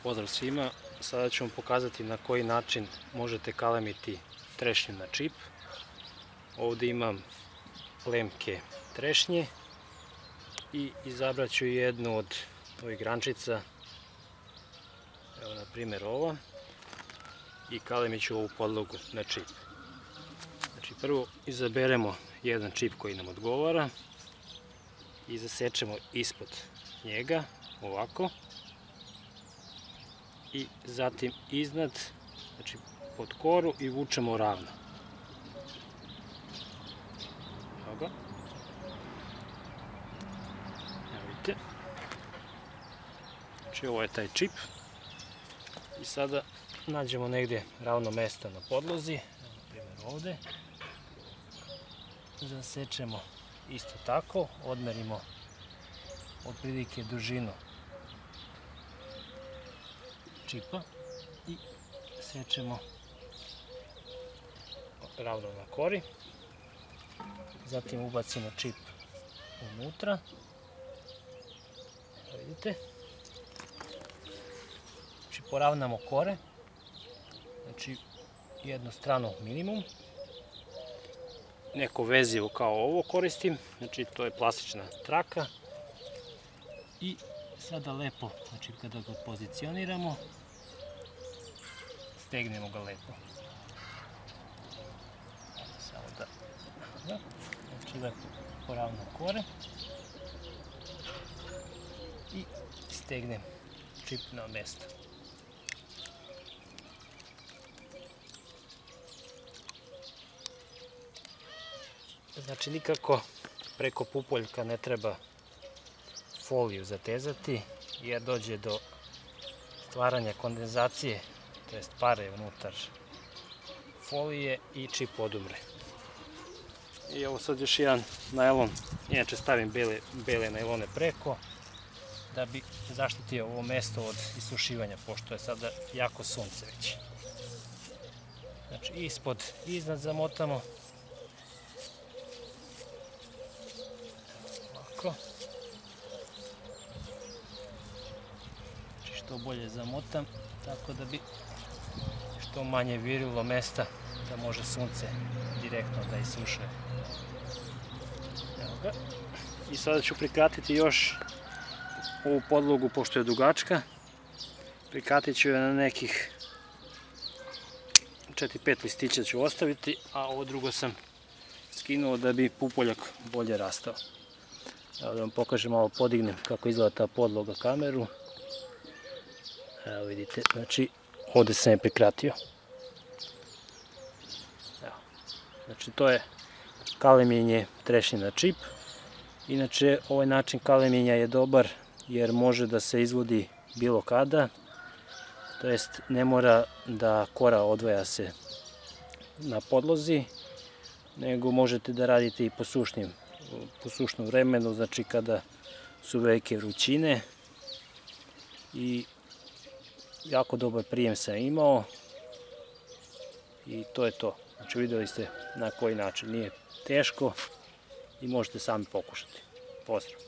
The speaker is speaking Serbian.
Pozdrav svima, sada ću vam pokazati na koji način možete kalemiti trešnju na čip. Ovdje imam plemke trešnje i izabrat ću jednu od ovih grančica, evo na primjer ova, i kalemit ću ovu podlogu na čip. Znači prvo izaberemo jedan čip koji nam odgovara i zasečemo ispod njega ovako. I zatim iznad, znači pod koru, i vučemo ravno. Evo ga. Evo vidite. Znači ovo je taj čip. I sada nađemo negdje ravno mjesto na podlozi, evo na primjer ovdje. Zasečemo isto tako, odmerimo otprilike dužinu čipa i sečemo ravno na kori. Zatim ubacimo čip unutra. Vidite. Znači poravnamo kore. Znači jednu stranu minimum. Neko vezivo kao ovo koristim. Znači to je plastična traka. I sada lepo, znači kada ga pozicioniramo, stegnemo ga lepo. Samo da, znači lepo poravno kore i stegnem čip na mjesto. Znači nikako preko pupoljka ne treba foliju zatezati jer dođe do stvaranja kondenzacije, to jest pare unutar folije i čip odumre. I ovo sad još jedan najlon, inače stavim bele najlone preko da bi zaštitio ovo mjesto od isušivanja, pošto je sada jako sunce već. Znači ispod, iznad zamotamo. Ovako. Što bolje zamotam, tako da bi što manje virilo mjesta da može sunce direktno da isušuje. Evo ga. I sada ću prikratiti još ovu podlogu, pošto je dugačka. Prikratit ću je na nekih 4-5 listića ću ostaviti, a ovo drugo sam skinuo da bi pupoljak bolje rastao. Evo da vam pokažem, malo podignem kako izgleda ta podloga kameru. Evo vidite, znači ovdje sam je prikratio. Evo. Znači to je kalemljenje trešnje na čip. Inače ovaj način kalemljenja je dobar jer može da se izvodi bilo kada. To jest ne mora da kora odvaja se na podlozi, nego možete da radite i po sušnom vremenu, znači kada su velike vrućine. I jako dobar prijem sam imao i to je to. Znači vidjeli ste na koji način, nije teško i možete sami pokušati. Pozdrav!